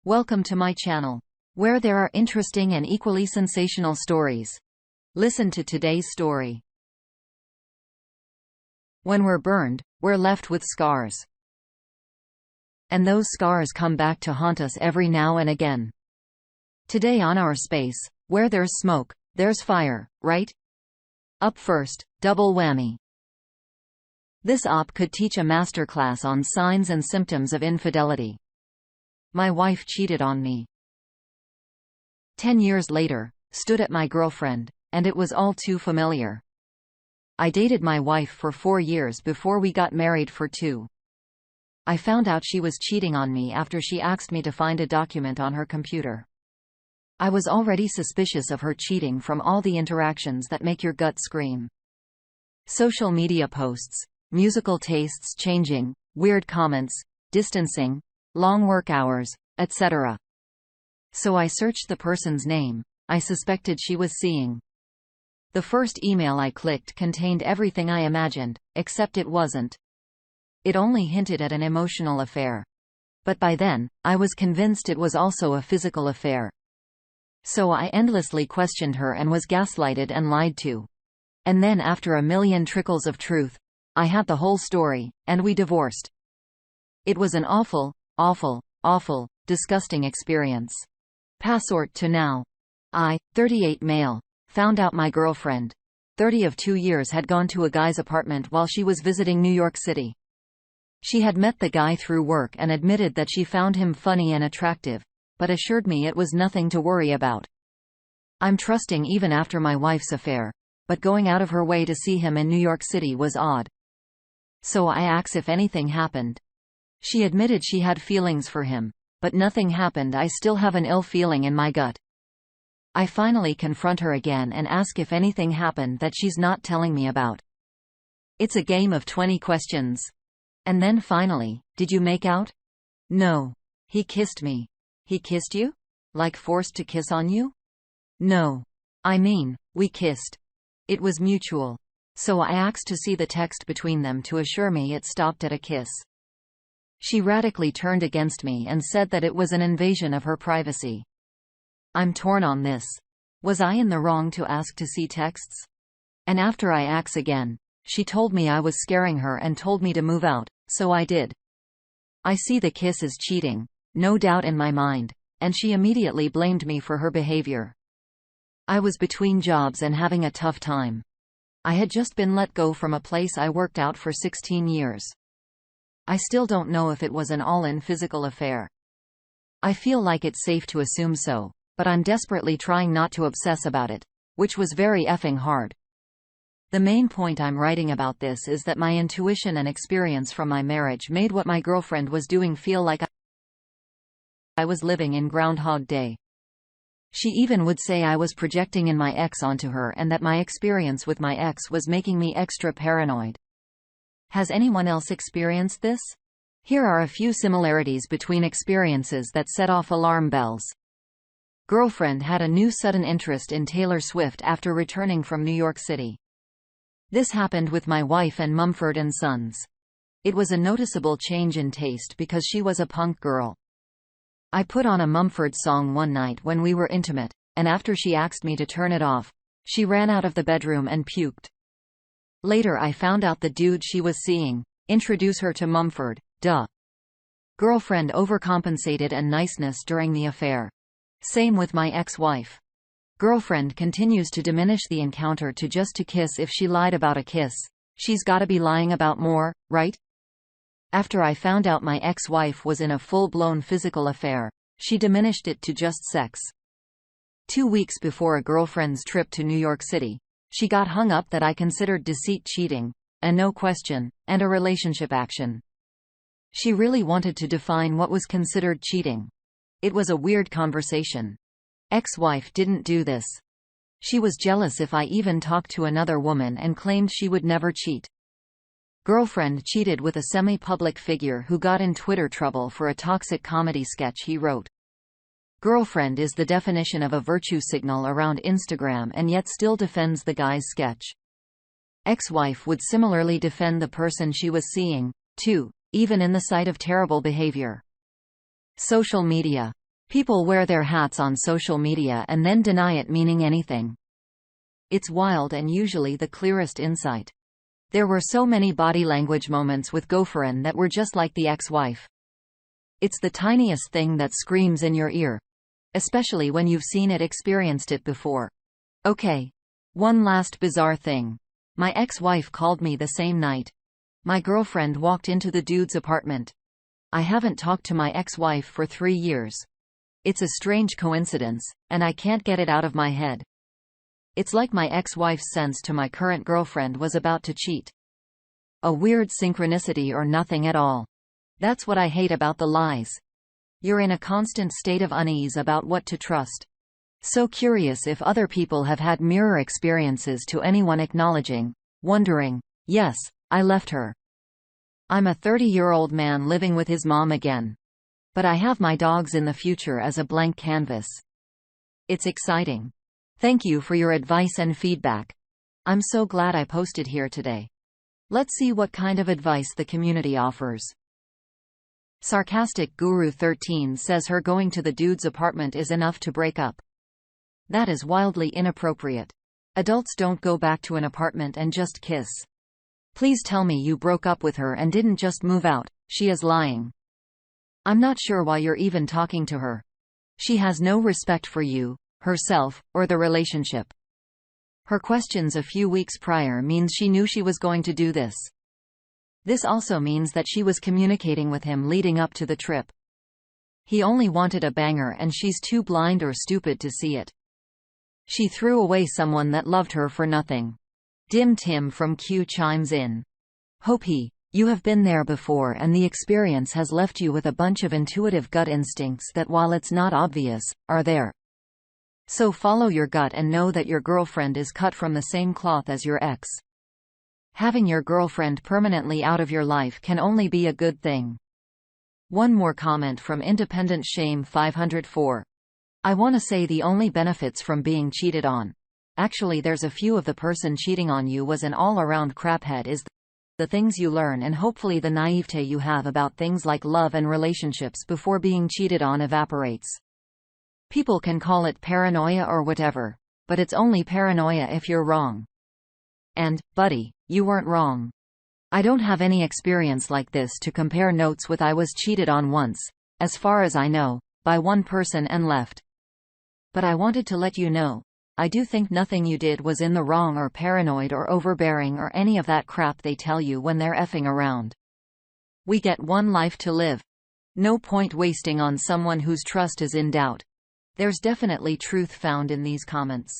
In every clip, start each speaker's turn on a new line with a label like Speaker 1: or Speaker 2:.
Speaker 1: Welcome to my channel, where there are interesting and equally sensational stories. Listen to today's story. When we're burned, we're left with scars. And those scars come back to haunt us every now and again. Today on Our Space, where there's smoke, there's fire, right? Up first, double whammy. This op could teach a masterclass on signs and symptoms of infidelity. My wife cheated on me. 10 years later, stood at my girlfriend, and it was all too familiar. I dated my wife for 4 years before we got married for 2. I found out she was cheating on me after she asked me to find a document on her computer. I was already suspicious of her cheating from all the interactions that make your gut scream. Social media posts, musical tastes changing, weird comments, distancing, long work hours, etc. So I searched the person's name I suspected she was seeing. The first email I clicked contained everything I imagined, except it wasn't. It only hinted at an emotional affair. But by then, I was convinced it was also a physical affair. So I endlessly questioned her and was gaslighted and lied to. And then after a million trickles of truth, I had the whole story, and we divorced. It was an awful, disgusting experience. Passort to now. I, 38 male, found out my girlfriend, 30 of 2 years, had gone to a guy's apartment while she was visiting New York City. She had met the guy through work and admitted that she found him funny and attractive, but assured me it was nothing to worry about. I'm trusting even after my wife's affair, but going out of her way to see him in New York City was odd. So I asked if anything happened. She admitted she had feelings for him, but nothing happened. I still have an ill feeling in my gut. I finally confront her again and ask if anything happened that she's not telling me about. It's a game of 20 questions. And then finally, did you make out? No. He kissed me. He kissed you? Like forced to kiss on you? No. I mean, we kissed. It was mutual. So I asked to see the text between them to assure me it stopped at a kiss. She radically turned against me and said that it was an invasion of her privacy. I'm torn on this. Was I in the wrong to ask to see texts? And after I asked again, she told me I was scaring her and told me to move out, so I did. I see the kiss as cheating, no doubt in my mind, and she immediately blamed me for her behavior. I was between jobs and having a tough time. I had just been let go from a place I worked out for 16 years. I still don't know if it was an all-in physical affair. I feel like it's safe to assume so, but I'm desperately trying not to obsess about it, which was very effing hard. The main point I'm writing about this is that my intuition and experience from my marriage made what my girlfriend was doing feel like I was living in Groundhog Day. She even would say I was projecting in my ex onto her and that my experience with my ex was making me extra paranoid. Has anyone else experienced this? Here are a few similarities between experiences that set off alarm bells. Girlfriend had a new sudden interest in Taylor Swift after returning from New York City. This happened with my wife and Mumford & Sons. It was a noticeable change in taste because she was a punk girl. I put on a Mumford song one night when we were intimate, and after she asked me to turn it off, she ran out of the bedroom and puked. Later I found out the dude she was seeing, introduce her to Mumford, duh. Girlfriend overcompensated and niceness during the affair. Same with my ex-wife. Girlfriend continues to diminish the encounter to just to kiss if she lied about a kiss. She's gotta be lying about more, right? After I found out my ex-wife was in a full-blown physical affair, she diminished it to just sex. 2 weeks before a girlfriend's trip to New York City, she got hung up that I considered deceit cheating, a no question, and a relationship action. She really wanted to define what was considered cheating. It was a weird conversation. Ex-wife didn't do this. She was jealous if I even talked to another woman and claimed she would never cheat. Girlfriend cheated with a semi-public figure who got in Twitter trouble for a toxic comedy sketch he wrote. Girlfriend is the definition of a virtue signal around Instagram and yet still defends the guy's sketch. Ex-wife would similarly defend the person she was seeing, too, even in the sight of terrible behavior. Social media. People wear their hats on social media and then deny it meaning anything. It's wild and usually the clearest insight. There were so many body language moments with Goferen that were just like the ex-wife. It's the tiniest thing that screams in your ear. Especially when you've seen it, experienced it before. Okay. One last bizarre thing. My ex-wife called me the same night. My girlfriend walked into the dude's apartment. I haven't talked to my ex-wife for 3 years. It's a strange coincidence, and I can't get it out of my head. It's like my ex-wife's sense to my current girlfriend was about to cheat. A weird synchronicity or nothing at all. That's what I hate about the lies. You're in a constant state of unease about what to trust. So curious if other people have had mirror experiences to anyone acknowledging, wondering, yes, I left her. I'm a 30-year-old man living with his mom again. But I have my dogs in the future as a blank canvas. It's exciting. Thank you for your advice and feedback. I'm so glad I posted here today. Let's see what kind of advice the community offers. Sarcastic Guru 13 says her going to the dude's apartment is enough to break up. That is wildly inappropriate. Adults don't go back to an apartment and just kiss. Please tell me you broke up with her and didn't just move out. She is lying. I'm not sure why you're even talking to her. She has no respect for you, herself, or the relationship. Her questions a few weeks prior means she knew she was going to do this. This also means that she was communicating with him leading up to the trip. He only wanted a banger and she's too blind or stupid to see it. She threw away someone that loved her for nothing. Dim Tim from Q chimes in. Hope you have been there before and the experience has left you with a bunch of intuitive gut instincts that, while it's not obvious, are there. So follow your gut and know that your girlfriend is cut from the same cloth as your ex. Having your girlfriend permanently out of your life can only be a good thing. One more comment from Independent Shame 504. I wanna say the only benefits from being cheated on. Actually there's a few of the person cheating on you was an all-around craphead is the things you learn and hopefully the naivete you have about things like love and relationships before being cheated on evaporates. People can call it paranoia or whatever, but it's only paranoia if you're wrong. And, buddy, you weren't wrong. I don't have any experience like this to compare notes with. I was cheated on once, as far as I know, by one person and left. But I wanted to let you know, I do think nothing you did was in the wrong or paranoid or overbearing or any of that crap they tell you when they're effing around. We get one life to live. No point wasting on someone whose trust is in doubt. There's definitely truth found in these comments.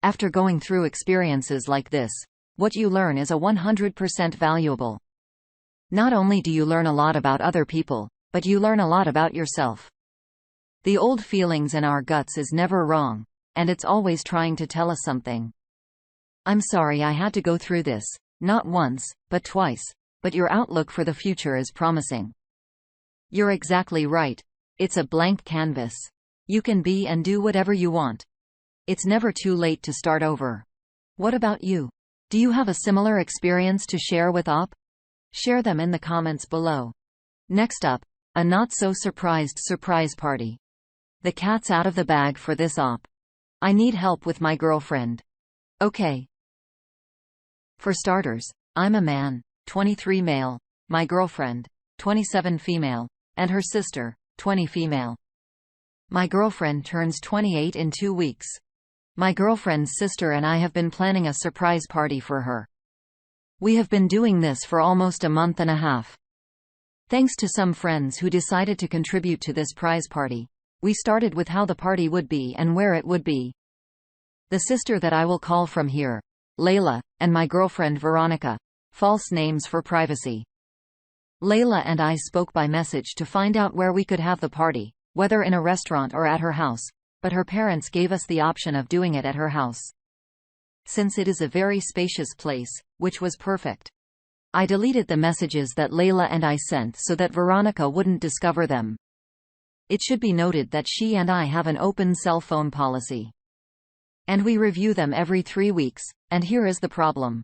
Speaker 1: After going through experiences like this, what you learn is 100% valuable. Not only do you learn a lot about other people, but you learn a lot about yourself. The old feelings in our guts is never wrong, and it's always trying to tell us something. I'm sorry I had to go through this, not once, but twice, but your outlook for the future is promising. You're exactly right. It's a blank canvas. You can be and do whatever you want. It's never too late to start over. What about you? Do you have a similar experience to share with OP? Share them in the comments below. Next up, a not-so-surprised surprise party. The cat's out of the bag for this OP. I need help with my girlfriend. Okay. For starters, I'm a man, 23 male, my girlfriend, 27 female, and her sister, 20 female. My girlfriend turns 28 in 2 weeks. My girlfriend's sister and I have been planning a surprise party for her. We have been doing this for almost a month and a half. Thanks to some friends who decided to contribute to this prize party, we started with how the party would be and where it would be. The sister that I will call from here, Layla, and my girlfriend Veronica, false names for privacy. Layla and I spoke by message to find out where we could have the party, whether in a restaurant or at her house, but her parents gave us the option of doing it at her house. Since it is a very spacious place, which was perfect. I deleted the messages that Layla and I sent so that Veronica wouldn't discover them. It should be noted that she and I have an open cell phone policy. And we review them every 3 weeks, and here is the problem.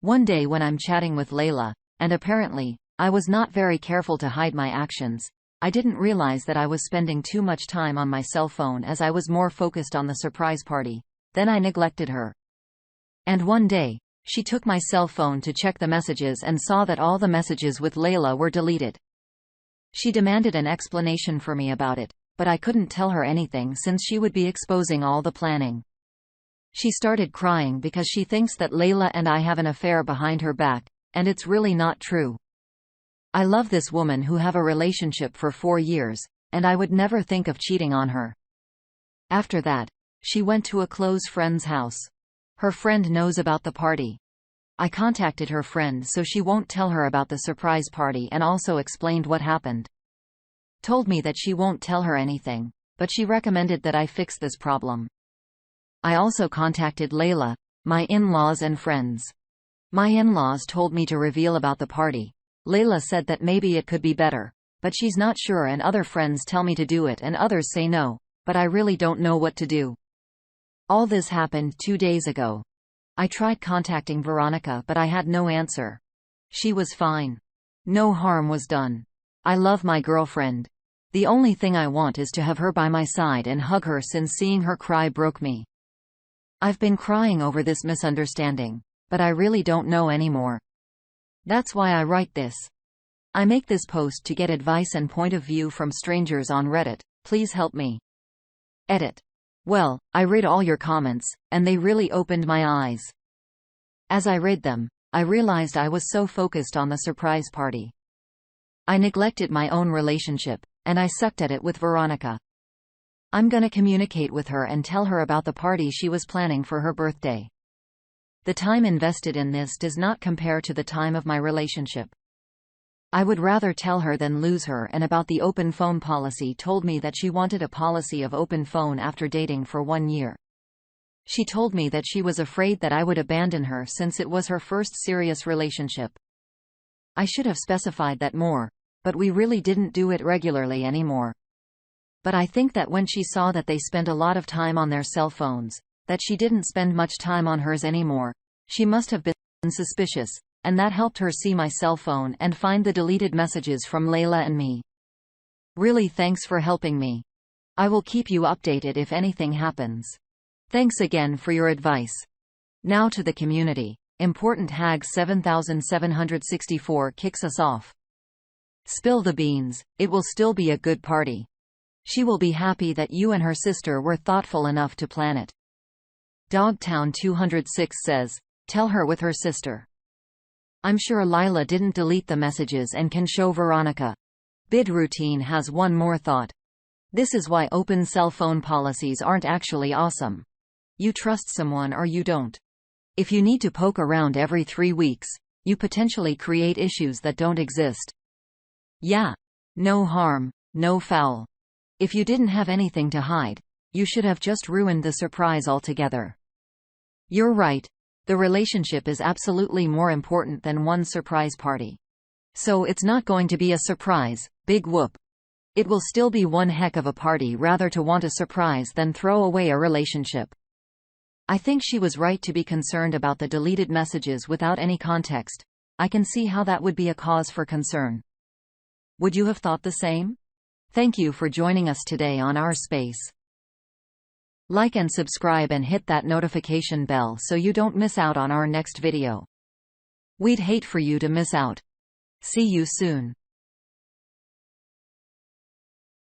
Speaker 1: One day when I'm chatting with Layla, and apparently, I was not very careful to hide my actions, I didn't realize that I was spending too much time on my cell phone as I was more focused on the surprise party. Then I neglected her. And one day, she took my cell phone to check the messages and saw that all the messages with Layla were deleted. She demanded an explanation for me about it, but I couldn't tell her anything since she would be exposing all the planning. She started crying because she thinks that Layla and I have an affair behind her back, and it's really not true. I love this woman who have a relationship for 4 years, and I would never think of cheating on her. After that, she went to a close friend's house. Her friend knows about the party. I contacted her friend so she won't tell her about the surprise party and also explained what happened. Told me that she won't tell her anything, but she recommended that I fix this problem. I also contacted Layla, my in-laws and friends. My in-laws told me to reveal about the party. Layla said that maybe it could be better, but she's not sure, and other friends tell me to do it and others say no, but I really don't know what to do. All this happened 2 days ago. I tried contacting Veronica but I had no answer. She was fine. No harm was done. I love my girlfriend. The only thing I want is to have her by my side and hug her, since seeing her cry broke me. I've been crying over this misunderstanding, but I really don't know anymore. That's why I write this. I make this post to get advice and point of view from strangers on Reddit. Please help me. Edit. Well, I read all your comments, and they really opened my eyes. As I read them, I realized I was so focused on the surprise party. I neglected my own relationship, and I sucked at it with Veronica. I'm gonna communicate with her and tell her about the party she was planning for her birthday. The time invested in this does not compare to the time of my relationship. I would rather tell her than lose her. And about the open phone policy, told me that she wanted a policy of open phone after dating for 1 year. She told me that she was afraid that I would abandon her since it was her first serious relationship. I should have specified that more, but we really didn't do it regularly anymore. But I think that when she saw that they spent a lot of time on their cell phones, that she didn't spend much time on hers anymore, she must have been suspicious. And that helped her see my cell phone and find the deleted messages from Layla and me. Really, thanks for helping me. I will keep you updated if anything happens. Thanks again for your advice. Now to the community. Important # 7764 kicks us off. Spill the beans, it will still be a good party. She will be happy that you and her sister were thoughtful enough to plan it. Dogtown 206 says, tell her with her sister. I'm sure Lila didn't delete the messages and can show Veronica. Bid Routine has one more thought. This is why open cell phone policies aren't actually awesome. You trust someone or you don't. If you need to poke around every 3 weeks, you potentially create issues that don't exist. Yeah. No harm, no foul. If you didn't have anything to hide, you should have just ruined the surprise altogether. You're right. The relationship is absolutely more important than one surprise party. So it's not going to be a surprise, big whoop. It will still be one heck of a party. Rather to want a surprise than throw away a relationship. I think she was right to be concerned about the deleted messages without any context. I can see how that would be a cause for concern. Would you have thought the same? Thank you for joining us today on our space. Like and subscribe and hit that notification bell so you don't miss out on our next video. We'd hate for you to miss out. See you soon.